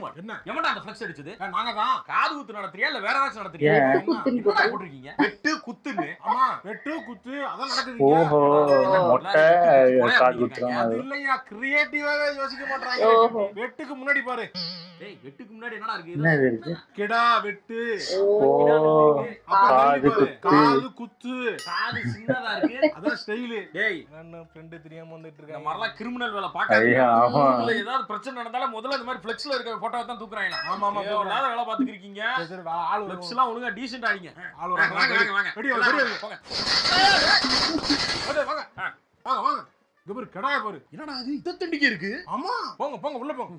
Diamond என்ன எவன்டா அந்த ஃப்ளெக்ஸ் அடிச்சது? நாங்க தான். காது குத்து நடத்துறியா இல்ல வேற ஏதாச்சும் நடத்துறியா? என்ன போட்டுருக்கீங்க? வெட்டு குத்துன்னு. ஆமா வெட்டு குத்து அதான் நடக்குதுங்க. ஓஹோ மொட்டை காது குத்துறான். அது இல்லையா கிரியேட்டிவாவே யோசிக்க மாட்டாங்க. வெட்டுக்கு முன்னாடி பாரு. டேய் வெட்டுக்கு முன்னாடி என்னடா இருக்கு? என்ன இது இருக்கு? கிடா வெட்டு. ஓ காது குத்து. காது குத்து. காது சின்னதா இருக்கு. அதான் ஸ்டைல். டேய் நான் ஃப்ரெண்ட் தெரியாம வந்துட்டு இந்த இருக்கேன். மாதிரிலாம் கிரிமினல் வேலை ஐயா, பார்க்காதீங்க. ஆமா. ஊர்ல ஏதாவது பிரச்சனை நடந்தாலும் முதல்ல இந்த மாதிரி ஃப்ளெக்ஸ்ல இருக்க போட்டோவை தான் தூக்குறாங்க. ஆமா ஆமா எவ்வளவு வேலை பார்த்துக்கிறீங்க? சரி சரி ஆளு ஃப்ளெக்ஸ் எல்லாம் ஒழுங்கா டீசென்ட் ஆடிங்க. ஆளு வாங்க வாங்க வாங்க. வெடி வெடி போங்க. வாங்க வாங்க வாங்க. கபர் கடாய பாரு. என்னடா அது இத தண்டிக்கு இருக்கு? ஆமா போங்க போங்க உள்ள போங்க.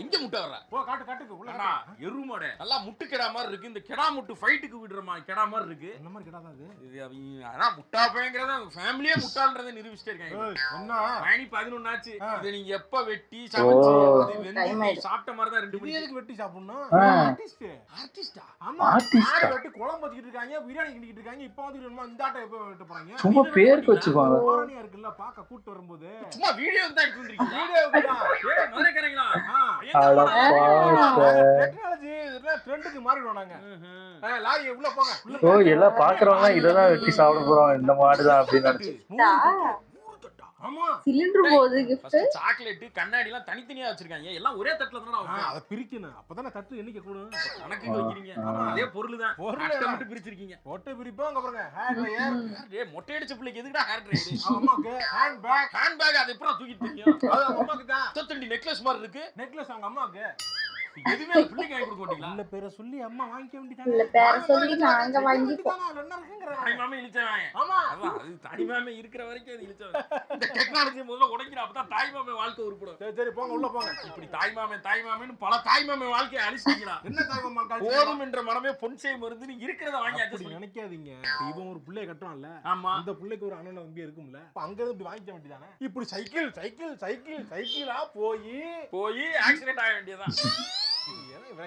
எங்க முட்டை வர்ற? போ காட்டுக்கு உள்ள அண்ணா எருமாடே நல்லா முட்டு கெடா மாதிரி இருக்கு. இந்த கெடா முட்டு ஃபைட்டுக்கு விடுறமா கெடா மாதிரி இருக்கு. என்ன மாதிரி கிடா தான் அது? இது அவங்க ஆனா முட்டா பையங்கறத ஃபேமிலியே முட்டாள்ன்றதை நிரூபிச்சிட்டே இருக்காங்க. என்ன மணி 11 ஆச்சு. இத நீங்க எப்ப வெட்டி சமைச்சு அது வெந்து சாப்பிட்ட மாதிரி தான் 2 இது மணி. எதுக்கு வெட்டி சாப்பிடணும்? ஆர்டிஸ்ட். ஆர்டிஸ்டா? ஆமா ஆர்டிஸ்டா? ஆடு வெட்டி குழம்பு வச்சிட்டு இருக்காங்க, பிரியாணி கிண்டிட்டு இருக்காங்க. இப்போ வந்து இந்த ஆட்டை எப்ப வெட்ட போறாங்க? சும்மா பேருக்கு வச்சுக்குவாங்க. கோரணியா இருக்குல்ல பாக்க கூட்டி வரும்போது. சும்மா வீடியோக்கு தான் எடுத்து வந்திருக்கீங்க. வீடியோக்கு தான். ஏய் மதுரைக்காரங்களா? அட பாவம். டெக்னாலஜி இதெல்லாம் ட்ரெண்டுக்கு மாறிடுவோம் நாங்க. லாரி உள்ள போங்க. ஓ எல்லாம் பாக்குறவங்க இததான் வெட்டி சாப்பிட போறோம் இந்த மாடுதான் அப்படின்னு நினைச்சு. ஆமா சிலிண்டர் போகுது gift. சாக்லேட் கண்ணாடி எல்லாம் தனித்தனியா வச்சிருக்காங்க. எல்லாம் ஒரே தட்டுல தானடா வைப்பாங்க. அத பிரிக்கணும். அப்பதானே தட்டு எண்ணிக்கை கூடும். கணக்குக்கு வைக்கிறீங்க. அதே பொருள் தான். அட்டை மட்டும் பிரிச்சிருக்கீங்க. ஒட்டை பிரிப்போம் அங்க பாருங்க. Hand dryer. டேய் மொட்டை அடிச்ச பிள்ளைக்கு எதுக்குடா ஹேர் ட்ரையர்? அம்மாக்கு ஹேண்ட் பேக். ஹேண்ட் பேக் அது எப்பறம் தூக்கிட்டு தெரியும்? அது அம்மாக்கு தான். தொத்தண்டி நெக்லஸ் மாதிரி இருக்கு. நெக்லஸ் அவங்க அம்மாக்கு. எதுமே அந்த பிள்ளைக்கு வாங்கி கொடுக்க மாட்டீங்களா? இல்ல பேரை சொல்லி அம்மா வாங்கிக்க வேண்டியதானே. இல்ல பேர சொல்லி நாங்க வாங்கிப்போம். என்ன இருக்குங்கற. தாய்மாமே இழுச்சவாங்க. ஆமா அதான் அது தாய்மாமே இருக்கிற வரைக்கும் அது இழுச்சவாங்க. இந்த டெக்னாலஜி முதல்ல உடைக்கிற அப்பதான் தாய்மாமே வாழ்க்கை உருப்படும். சரி சரி போங்க உள்ள போங்க. இப்படி தாய்மாமேன்னு பல தாய்மாமே வாழ்க்கையை அழிச்சிட்டீங்களா? என்ன தாய்மா மாட்டாங்க? போதும் என்ற மனமே பொன்சை மருந்துன்னு இருக்கிறத வாங்கி அப்படி அட்ஜஸ்ட் நினைக்காதீங்க. இவன் ஒரு புள்ளைய கட்டுறான்ல. ஆமா. அந்த புள்ளைக்கு ஒரு அண்ணன் தம்பி இருக்கும்ல. அப்ப அங்க இருந்து இப்படி வாங்கிக்க வேண்டியதானே. இப்படி சைக்கிளா போய் ஆக்சிடென்ட் ஆக வேண்டியதான்.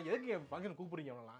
எதுக்கு ஃபங்க்ஷன் கூப்பிடுறீங்க அவனலாம்?